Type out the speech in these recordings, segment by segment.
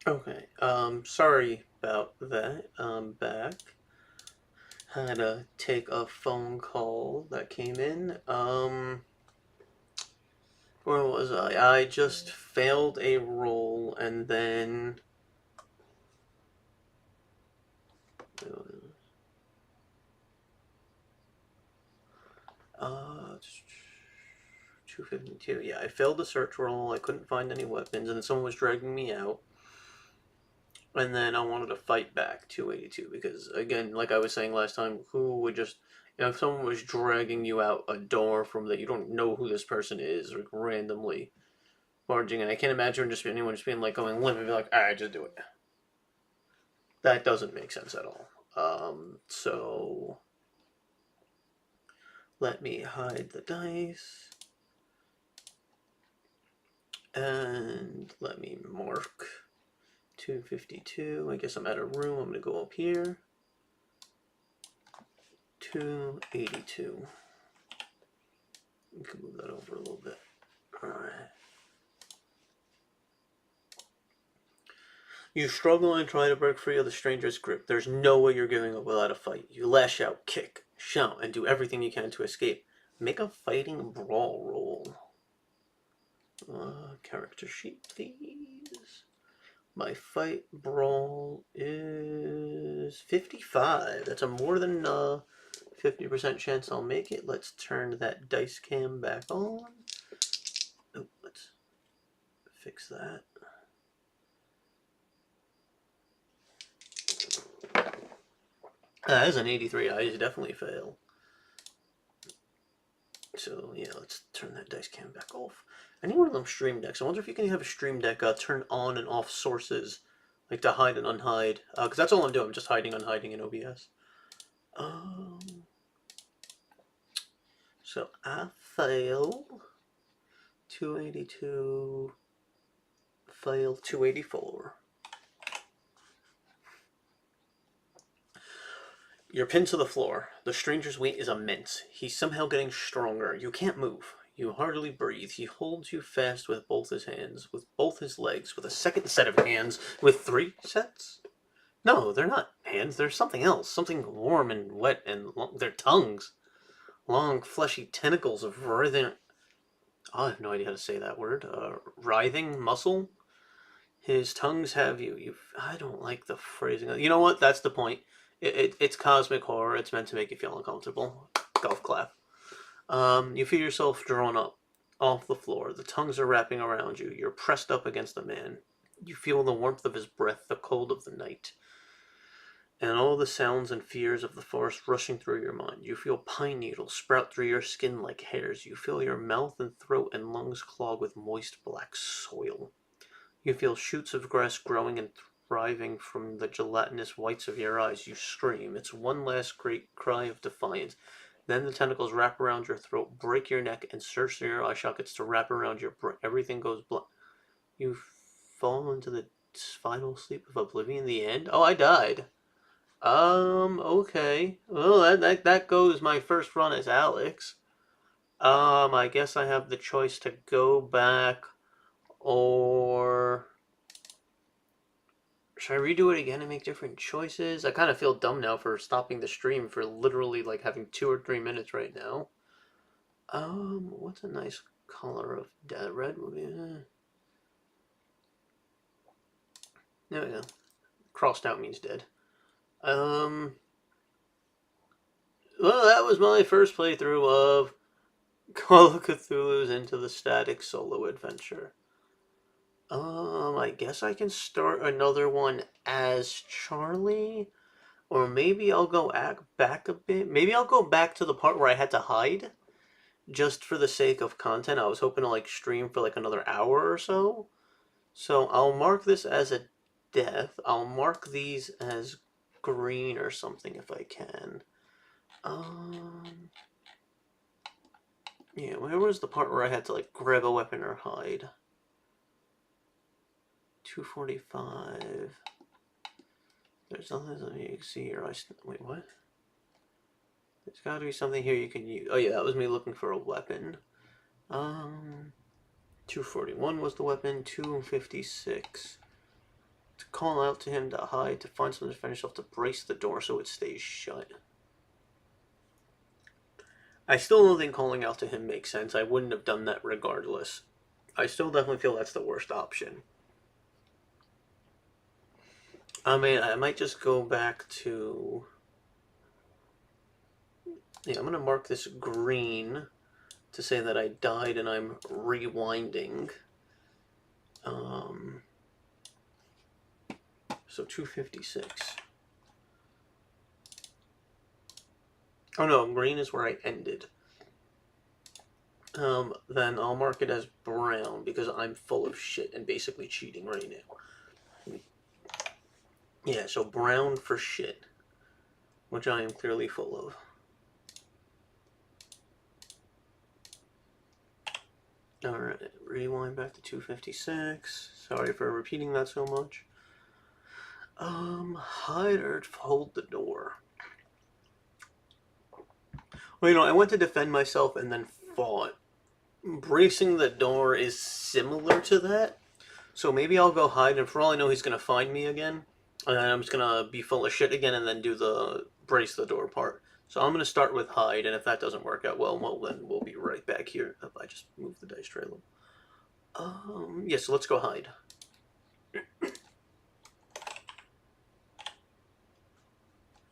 Okay, sorry about that. I'm back. Had to take a phone call that came in. Where was I? I just failed a roll and then. Uh, 252. Yeah, I failed the search roll. I couldn't find any weapons, and then someone was dragging me out. And then I wanted to fight back 282 because, again, like I was saying last time, who would just, if someone was dragging you out a door from that you don't know who this person is, like randomly barging in, I can't imagine just anyone just being like going limp and be like, alright, just do it. That doesn't make sense at all. So let me hide the dice and let me mark 252. I guess I'm out of room. I'm going to go up here. 282. We can move that over a little bit. Alright. You struggle and try to break free of the stranger's grip. There's no way you're giving up without a fight. You lash out, kick, shout, and do everything you can to escape. Make a fighting brawl roll. Character sheet, please. My fight brawl is 55. That's a more than 50% chance I'll make it. Let's turn that dice cam back on. Oh, let's fix that. That is an 83. I definitely fail. So, yeah, let's turn that dice cam back off. I need one of them stream decks. I wonder if you can have a stream deck turn on and off sources, like to hide and unhide. Because that's all I'm doing. I'm just hiding, unhiding in OBS. So I fail 282, fail 284. You're pinned to the floor. The stranger's weight is immense. He's somehow getting stronger. You can't move. You hardly breathe. He holds you fast with both his hands, with both his legs, with a second set of hands, with 3 sets? No, they're not hands. They're something else. Something warm and wet and long. They're tongues. Long, fleshy tentacles of writhing. Oh, I have no idea how to say that word. Writhing muscle. His tongues have you. I don't like the phrasing. You know what? That's the point. It's cosmic horror. It's meant to make you feel uncomfortable. Golf clap. You feel yourself drawn up off the floor. The tongues are wrapping around you. You're pressed up against the man. You feel the warmth of his breath, the cold of the night, and all the sounds and fears of the forest rushing through your mind. You feel pine needles sprout through your skin like hairs. You feel your mouth and throat and lungs clog with moist black soil. You feel shoots of grass growing and thriving from the gelatinous whites of your eyes. You scream. It's one last great cry of defiance. Then the tentacles wrap around your throat, break your neck, and search through your eye sockets to wrap around your brain. Everything goes black. You fall into the final sleep of oblivion. The end. Oh, I died. Okay. Well, that goes my first run as Alex. I guess I have the choice to go back or should I redo it again and make different choices? I kind of feel dumb now for stopping the stream for literally like having 2 or 3 minutes right now. What's a nice color of dead red would be? There we go. Crossed out means dead. Well, that was my first playthrough of Call of Cthulhu's Into the Static solo adventure. I guess I can start another one as Charlie, or maybe I'll go back a bit. Maybe I'll go back to the part where I had to hide, just for the sake of content. I was hoping to like stream for like another hour or so. So I'll mark this as a death. I'll mark these as green or something if I can. Yeah, where was the part where I had to like grab a weapon or hide? 245. There's nothing that you can see here. Wait, what? There's got to be something here you can use. Oh yeah, that was me looking for a weapon. 241 was the weapon. 256. To call out to him, to hide, to find something to defend yourself, to brace the door so it stays shut. I still don't think calling out to him makes sense. I wouldn't have done that regardless. I still definitely feel that's the worst option. I mean, I might just go back to... Yeah, I'm going to mark this green to say that I died and I'm rewinding. So 256. Oh no, green is where I ended. Then I'll mark it as brown because I'm full of shit and basically cheating right now. Yeah, so brown for shit, which I am clearly full of. Alright, rewind back to 256. Sorry for repeating that so much. Hide or hold the door. Well, you know, I went to defend myself and then fought. Bracing the door is similar to that. So maybe I'll go hide, and for all I know, he's going to find me again. And then I'm just going to be full of shit again and then do the brace the door part. So I'm going to start with hide, and if that doesn't work out well, then we'll be right back here. If I just move the dice tray a little. Yeah, so let's go hide.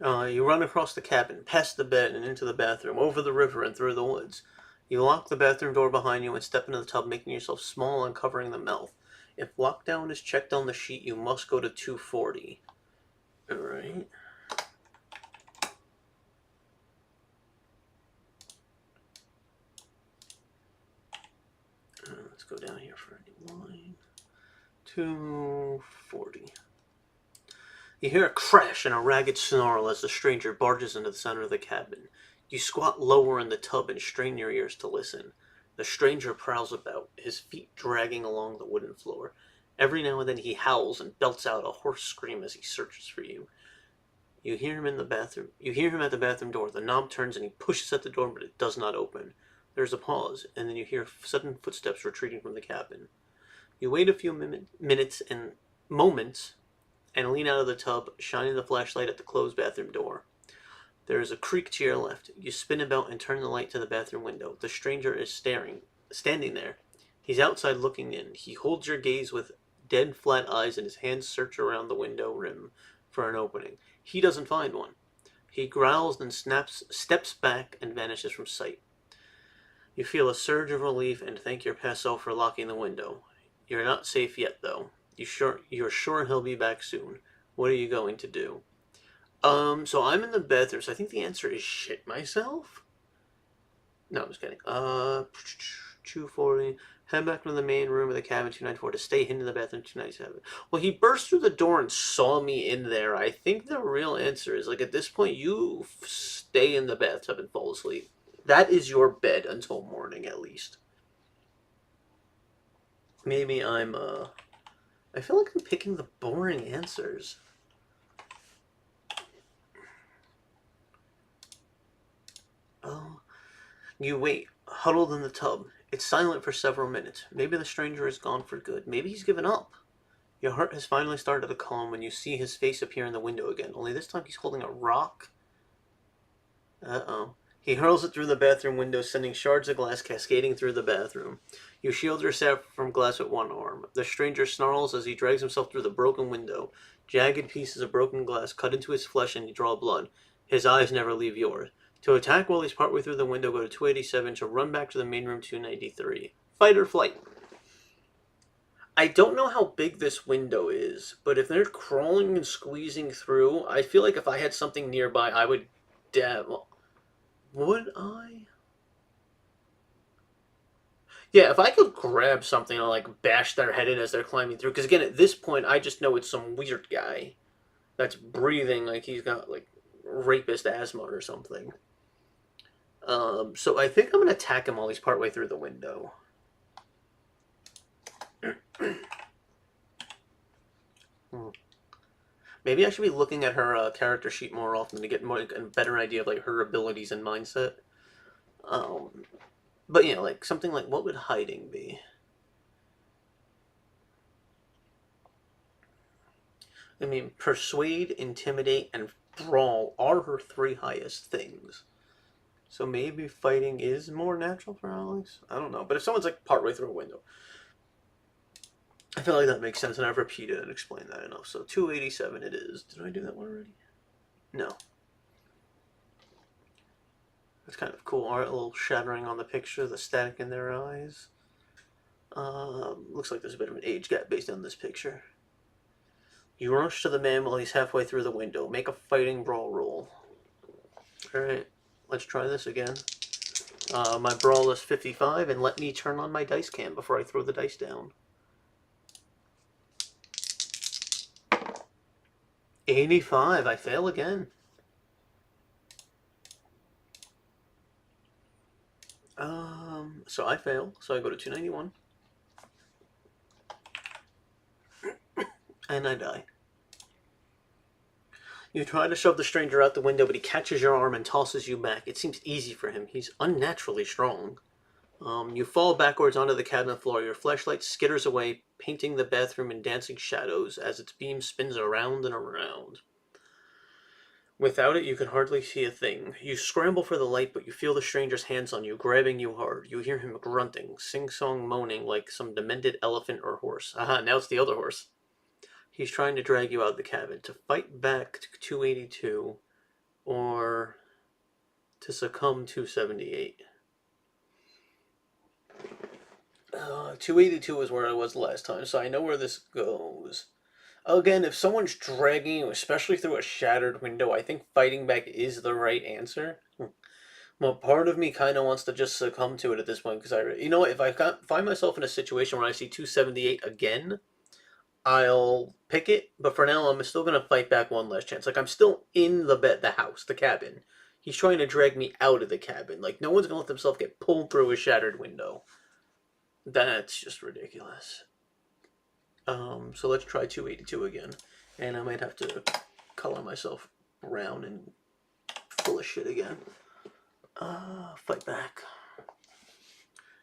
You run across the cabin, past the bed, and into the bathroom, over the river and through the woods. You lock the bathroom door behind you and step into the tub, making yourself small and covering the mouth. If lockdown is checked on the sheet, you must go to 240. Alright. Let's go down here for a line. 240. You hear a crash and a ragged snarl as the stranger barges into the center of the cabin. You squat lower in the tub and strain your ears to listen. The stranger prowls about, his feet dragging along the wooden floor. Every now and then he howls and belts out a hoarse scream as he searches for you. You hear him in the bathroom. You hear him at the bathroom door. The knob turns and he pushes at the door, but it does not open. There's a pause, and then you hear sudden footsteps retreating from the cabin. You wait a few minutes and moments and lean out of the tub, shining the flashlight at the closed bathroom door. There is a creak to your left. You spin about and turn the light to the bathroom window. The stranger is standing there. He's outside looking in. He holds your gaze with dead flat eyes, and his hands search around the window rim for an opening. He doesn't find one. He growls, then steps back, and vanishes from sight. You feel a surge of relief and thank your past self for locking the window. You're not safe yet, though. You're sure he'll be back soon. What are you going to do? So I'm in the bathroom, so I think the answer is shit myself? No, I'm just kidding. 240. Head back to the main room of the cabin, 294, to stay hidden in the bathroom, 297. Well, he burst through the door and saw me in there. I think the real answer is, like, at this point, you stay in the bathtub and fall asleep. That is your bed until morning, at least. Maybe I feel like I'm picking the boring answers. Oh. You wait, huddled in the tub. It's silent for several minutes. Maybe the stranger is gone for good. Maybe he's given up. Your heart has finally started to calm when you see his face appear in the window again. Only this time he's holding a rock. Uh-oh. He hurls it through the bathroom window, sending shards of glass cascading through the bathroom. You shield yourself from glass with one arm. The stranger snarls as he drags himself through the broken window. Jagged pieces of broken glass cut into his flesh and draw blood. His eyes never leave yours. To attack while he's partway through the window, go to 287. To run back to the main room, 293. Fight or flight. I don't know how big this window is, but if they're crawling and squeezing through, I feel like if I had something nearby, I would... Would I? Yeah, if I could grab something and, like, bash their head in as they're climbing through, because, again, at this point, I just know it's some weird guy that's breathing like he's got, like, rapist asthma or something. So I think I'm going to attack him while he's partway through the window. Maybe I should be looking at her character sheet more often to get a better idea of, like, her abilities and mindset. But, you know, like, something like, what would hiding be? I mean, persuade, intimidate, and brawl are her 3 highest things. So maybe fighting is more natural for Alex? I don't know. But if someone's like partway through a window, I feel like that makes sense, and I've repeated and explained that enough. So 287 it is. Did I do that one already? No. That's kind of cool. Art, a little shattering on the picture, the static in their eyes. Looks like there's a bit of an age gap based on this picture. You rush to the man while he's halfway through the window. Make a fighting brawl roll. Alright, let's try this again. My brawl is 55, and let me turn on my dice cam before I throw the dice down. 85, I fail again. So I fail, so I go to 291. And I die. You try to shove the stranger out the window, but he catches your arm and tosses you back. It seems easy for him. He's unnaturally strong. You fall backwards onto the cabinet floor. Your flashlight skitters away, painting the bathroom in dancing shadows as its beam spins around and around. Without it, you can hardly see a thing. You scramble for the light, but you feel the stranger's hands on you, grabbing you hard. You hear him grunting, sing-song moaning like some demented elephant or horse. Aha, now it's the other horse. He's trying to drag you out of the cabin. To fight back to 282, or to succumb 278. 282 is where I was last time, so I know where this goes. Again, if someone's dragging you, especially through a shattered window, I think fighting back is the right answer. Well, part of me kind of wants to just succumb to it at this point, because you know what, if I find myself in a situation where I see 278 again, I'll pick it, but for now I'm still going to fight back one last chance. Like, I'm still in the house, the cabin. He's trying to drag me out of the cabin. Like, no one's going to let themselves get pulled through a shattered window. That's just ridiculous. So let's try 282 again. And I might have to color myself brown and full of shit again. Fight back.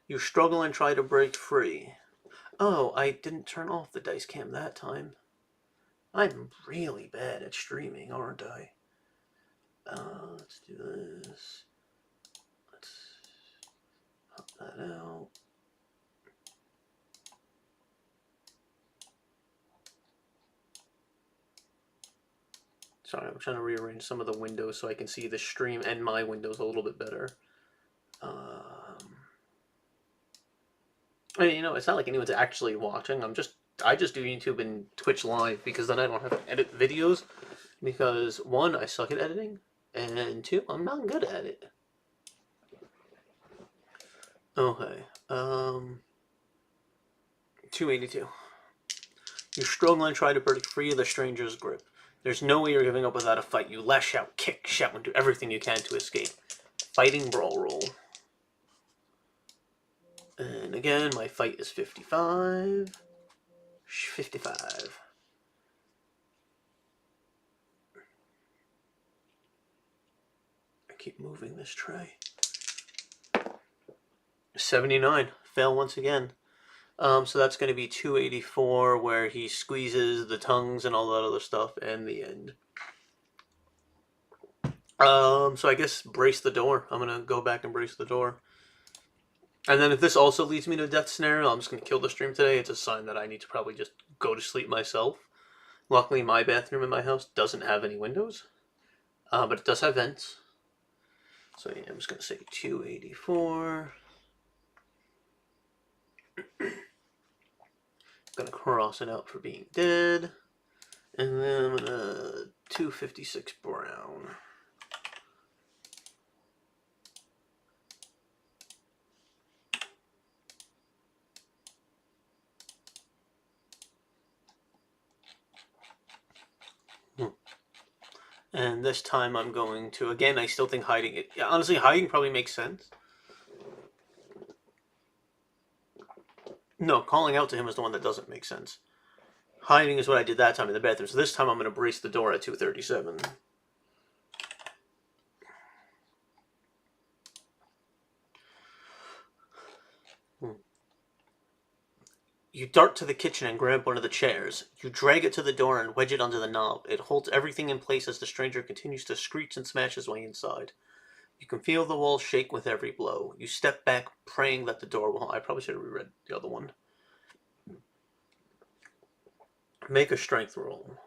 You struggle and try to break free. Oh, I didn't turn off the dice cam that time. I'm really bad at streaming, aren't I? Let's do this. Let's pop that out. Sorry, I'm trying to rearrange some of the windows so I can see the stream and my windows a little bit better. I mean, you know, it's not like anyone's actually watching. I just do YouTube and Twitch live because then I don't have to edit videos. Because 1, I suck at editing, and 2, I'm not good at it. Okay, 282. You struggle and try to break free of the stranger's grip. There's no way you're giving up without a fight. You lash out, kick, shout, and do everything you can to escape. Fighting brawl roll. And again, my fight is 55. 55. I keep moving this tray. 79. Fail once again. So that's going to be 284, where he squeezes the tongues and all that other stuff, and the end. So I guess brace the door. I'm going to go back and brace the door. And then if this also leads me to a death scenario, I'm just going to kill the stream today. It's a sign that I need to probably just go to sleep myself. Luckily, my bathroom in my house doesn't have any windows, but it does have vents. So yeah, I'm just going to say 284. Going to cross it out for being dead. And then I'm going to 256 brown. And this time I'm going to, again, I still think hiding it. Yeah, honestly, hiding probably makes sense. No, calling out to him is the one that doesn't make sense. Hiding is what I did that time in the bathroom. So this time I'm going to brace the door at 237. You dart to the kitchen and grab one of the chairs. You drag it to the door and wedge it under the knob. It holds everything in place as the stranger continues to screech and smash his way inside. You can feel the walls shake with every blow. You step back, praying that the door will... I probably should have reread the other one. Make a strength roll.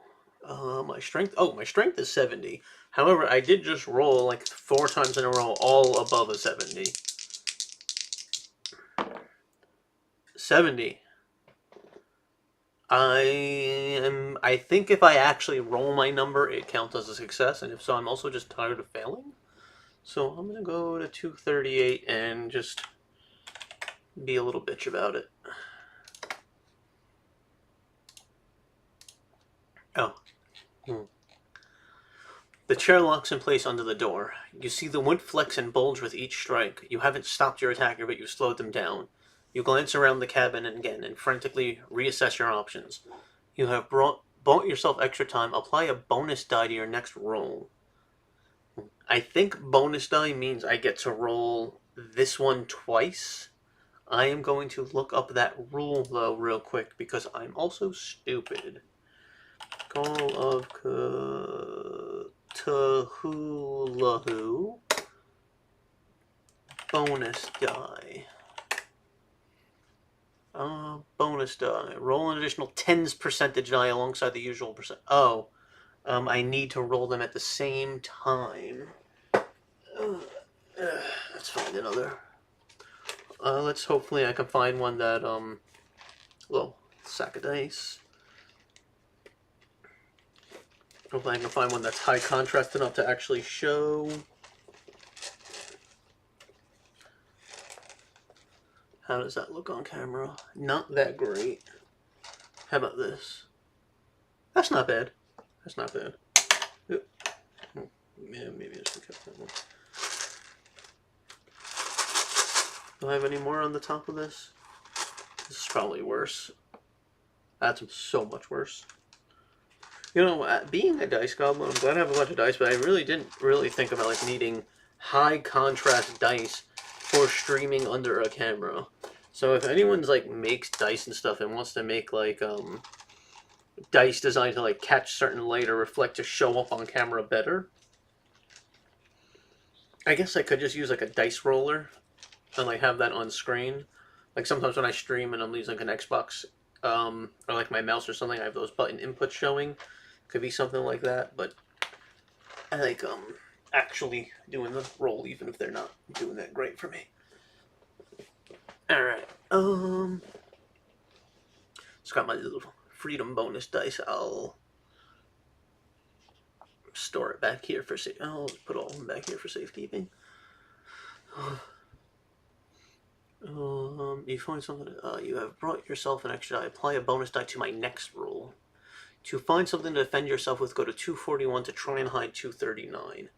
My strength is 70. However, I did just roll like 4 times in a row, all above a 70. 70. I think if I actually roll my number, it counts as a success, and if so, I'm also just tired of failing. So I'm gonna go to 238 and just be a little bitch about it. Oh. The chair locks in place under the door. You see the wood flex and bulge with each strike. You haven't stopped your attacker, but you've slowed them down. You glance around the cabin again and frantically reassess your options. You have bought yourself extra time. Apply a bonus die to your next roll. I think bonus die means I get to roll this one twice. I am going to look up that rule, though, real quick, because I'm also stupid. Call of Cthulhu. Bonus die. Bonus die. Roll an additional 10's percentage die alongside the usual percent. Oh. I need to roll them at the same time. Let's find another. Hopefully I can find one that, well, sack of dice. Hopefully I can find one that's high contrast enough to actually show. How does that look on camera? Not that great. How about this? That's not bad. That's not bad. Yep. Yeah, maybe I should have kept that one. Do I have any more on the top of this? This is probably worse. That's so much worse. You know, being a dice goblin, I'm glad I have a bunch of dice, but I really didn't think about like needing high contrast dice for streaming under a camera. So if anyone's like makes dice and stuff and wants to make like dice designed to like catch certain light or reflect to show up on camera better, I guess I could just use like a dice roller and like have that on screen. Like sometimes when I stream and I'm using an Xbox or like my mouse or something, I have those button inputs showing. Could be something like that, but I like actually doing the roll even if they're not doing that great for me. Alright, just got my little freedom bonus dice. I'll store it back here for I'll put all of them back here for safekeeping. You find something. You have brought yourself an extra die. Apply a bonus die to my next roll. To find something to defend yourself with, go to 241 to try and hide 239.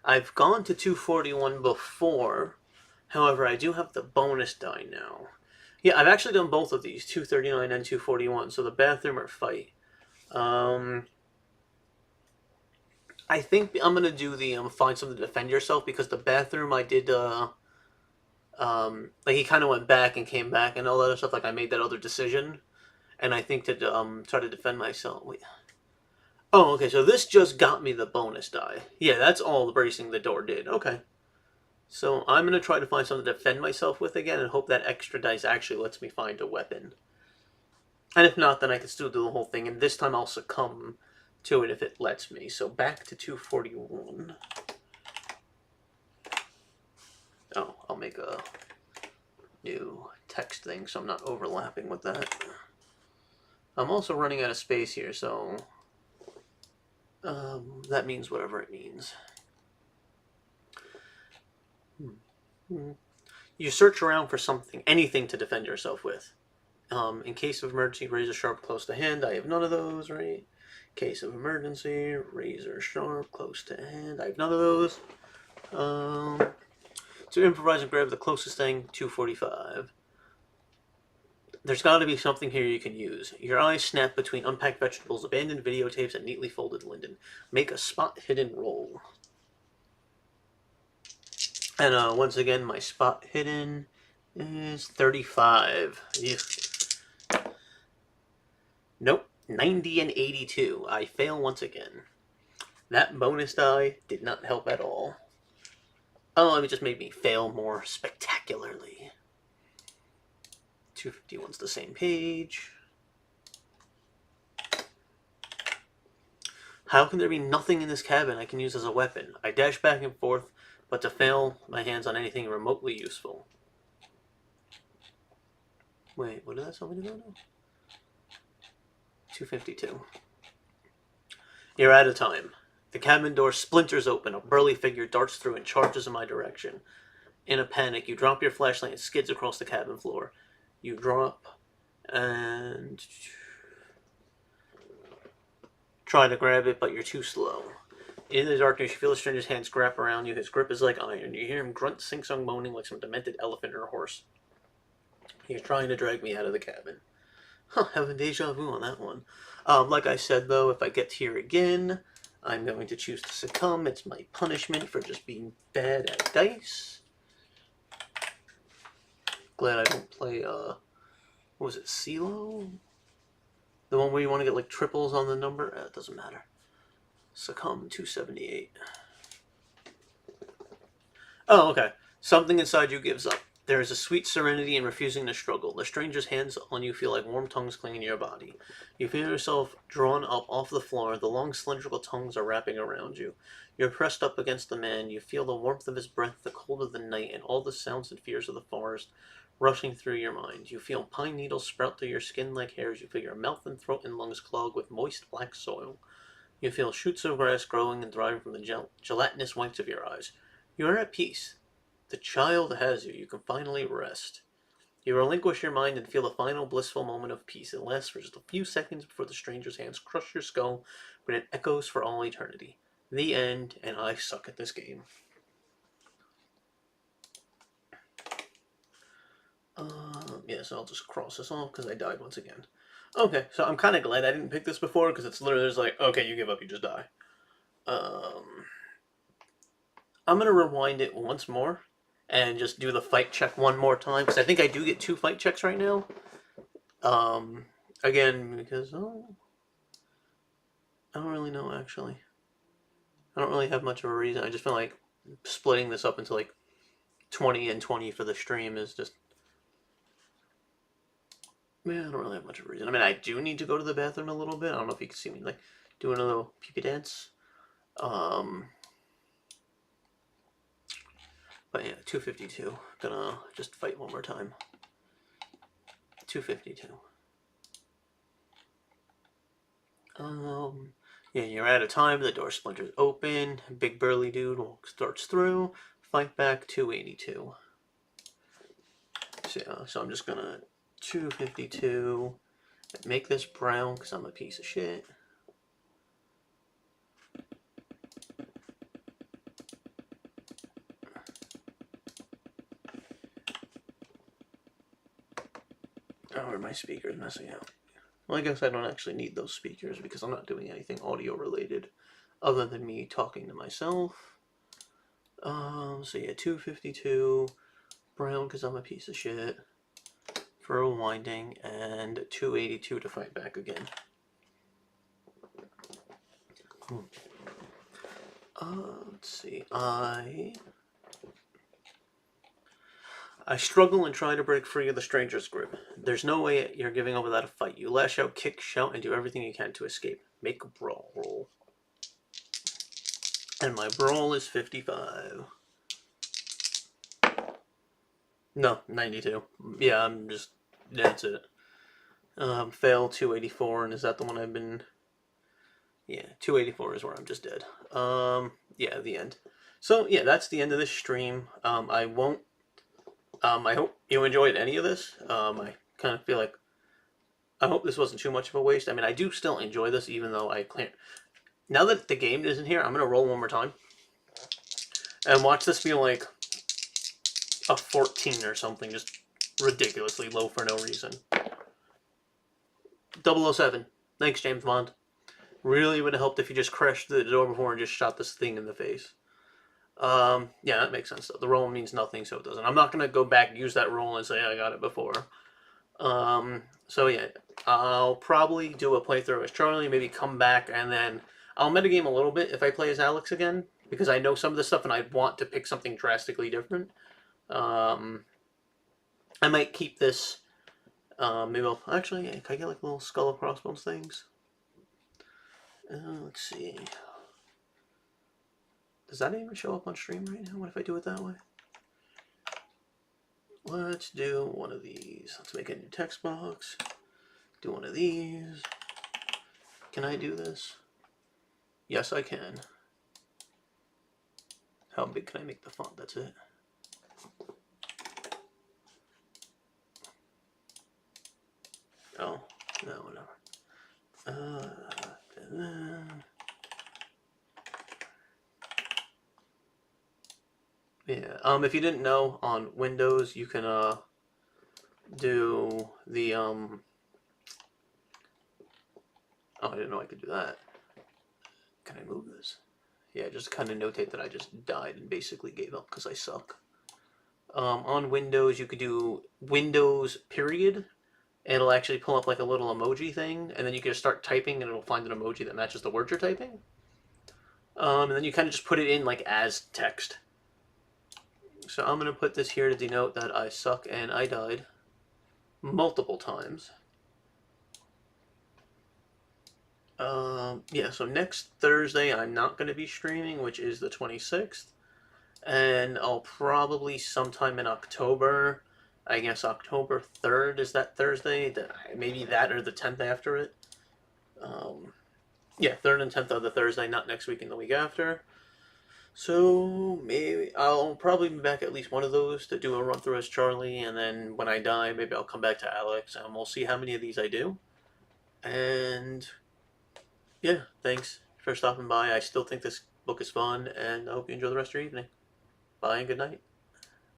I've gone to 241 before. However, I do have the bonus die now. Yeah, I've actually done both of these, 239 and 241. So the bathroom or fight. I think I'm gonna do the find something to defend yourself, because the bathroom I did like he kind of went back and came back and all that other stuff. Like I made that other decision, and I think to try to defend myself. Wait. Oh, okay. So this just got me the bonus die. Yeah, that's all the bracing the door did. Okay. So I'm gonna try to find something to defend myself with again, and hope that extra dice actually lets me find a weapon. And if not, then I can still do the whole thing, and this time I'll succumb to it if it lets me. So back to 241. Oh, I'll make a new text thing so I'm not overlapping with that. I'm also running out of space here, so that means whatever it means. You search around for something, anything to defend yourself with. In case of emergency, razor sharp, close to hand. I have none of those, right? Case of emergency, razor sharp, close to hand. I have none of those. To improvise and grab the closest thing, 245. There's got to be something here you can use. Your eyes snap between unpacked vegetables, abandoned videotapes, and neatly folded linen. Make a spot hidden roll. And once again, my spot hidden is 35. Yeah. Nope. 90 and 82. I fail once again. That bonus die did not help at all. Oh, it just made me fail more spectacularly. 251's the same page. How can there be nothing in this cabin I can use as a weapon? I dash back and forth, but to fail my hands on anything remotely useful. Wait, what did that tell me to go now? 252. You're out of time. The cabin door splinters open. A burly figure darts through and charges in my direction. In a panic, you drop your flashlight and skids across the cabin floor. You drop and try to grab it, but you're too slow. In the darkness, you feel the stranger's hands grab around you. His grip is like iron. You hear him grunt, sing-song moaning like some demented elephant or a horse. He's trying to drag me out of the cabin. Huh, having deja vu on that one. Like I said, though, if I get here again, I'm going to choose to succumb. It's my punishment for just being bad at dice. Glad I don't play, what was it, CeeLo? The one where you want to get, like, triples on the number? It doesn't matter. Succumb 278. Oh, okay. Something inside you gives up. There is a sweet serenity in refusing to struggle. The stranger's hands on you feel like warm tongues clinging to your body. You feel yourself drawn up off the floor. The long cylindrical tongues are wrapping around you. You're pressed up against the man. You feel the warmth of his breath, the cold of the night, and all the sounds and fears of the forest rushing through your mind. You feel pine needles sprout through your skin like hairs. You feel your mouth and throat and lungs clogged with moist black soil. You feel shoots of grass growing and thriving from the gelatinous whites of your eyes. You are at peace. The child has you. You can finally rest. You relinquish your mind and feel the final blissful moment of peace. It lasts for just a few seconds before the stranger's hands crush your skull, but it echoes for all eternity. The end, and I suck at this game. Yeah, so I'll just cross this off because I died once again. Okay, so I'm kind of glad I didn't pick this before because it's literally just like, okay, you give up, you just die. I'm going to rewind it once more and just do the fight check one more time because I think I do get 2 fight checks right now. Again, because I don't really know actually. I don't really have much of a reason. I just feel like splitting this up into like 20 and 20 for the stream is just. Man, I don't really have much of a reason. I mean, I do need to go to the bathroom a little bit. I don't know if you can see me like doing a little pee-pee dance. But yeah, 252. Gonna just fight one more time. 252. Yeah, you're out of time. The door splinters open. Big burly dude starts through. Fight back 282. So I'm just gonna 252. Make this brown because I'm a piece of shit. Oh, are my speakers messing out? Well, I guess I don't actually need those speakers because I'm not doing anything audio related other than me talking to myself. So yeah, 252, brown because I'm a piece of shit, for rewinding, and 282 to fight back again. Let's see, I struggle and try to break free of the stranger's grip. There's no way you're giving up without a fight. You lash out, kick, shout, and do everything you can to escape. Make a brawl roll. And my brawl is 55. No, 92. Yeah, I'm just. That's it. Fail 284, and is that the one I've been. Yeah, 284 is where I'm just dead. Yeah, the end. So, yeah, that's the end of this stream. I won't. I hope you enjoyed any of this. I kind of feel like. I hope this wasn't too much of a waste. I mean, I do still enjoy this, even though I can't. Now that the game isn't here, I'm going to roll one more time. And watch this feel like a 14 or something, just ridiculously low for no reason. 007. Thanks, James Bond. Really would have helped if you just crashed the door before and just shot this thing in the face. Yeah, that makes sense though. The roll means nothing, so it doesn't. I'm not going to go back and use that roll and say I got it before. So yeah, I'll probably do a playthrough as Charlie, maybe come back, and then I'll metagame a little bit if I play as Alex again, because I know some of the stuff and I want to pick something drastically different. Um, I might keep this. Maybe I'll actually. Can I get like little skull and crossbones things? Let's see. Does that even show up on stream right now? What if I do it that way? Let's do one of these. Let's make a new text box. Do one of these. Can I do this? Yes, I can. How big can I make the font? That's it. Oh, no, whatever. Yeah. If you didn't know, on Windows you can do the Oh, I didn't know I could do that. Can I move this? Yeah, just kind of notate that I just died and basically gave up because I suck. On Windows you could do Windows period. And it'll actually pull up like a little emoji thing, and then you can just start typing, and it'll find an emoji that matches the word you're typing. And then you kind of just put it in like as text. So I'm going to put this here to denote that I suck and I died multiple times. Yeah, so next Thursday I'm not going to be streaming, which is the 26th. And I'll probably sometime in October, I guess October 3rd is that Thursday, maybe that or the 10th after it. Yeah, 3rd and 10th of the Thursday, not next week and the week after. So maybe I'll probably be back at least one of those to do a run through as Charlie, and then when I die, maybe I'll come back to Alex, and we'll see how many of these I do. And yeah, thanks for stopping by. I still think this book is fun, and I hope you enjoy the rest of your evening. Bye and good night.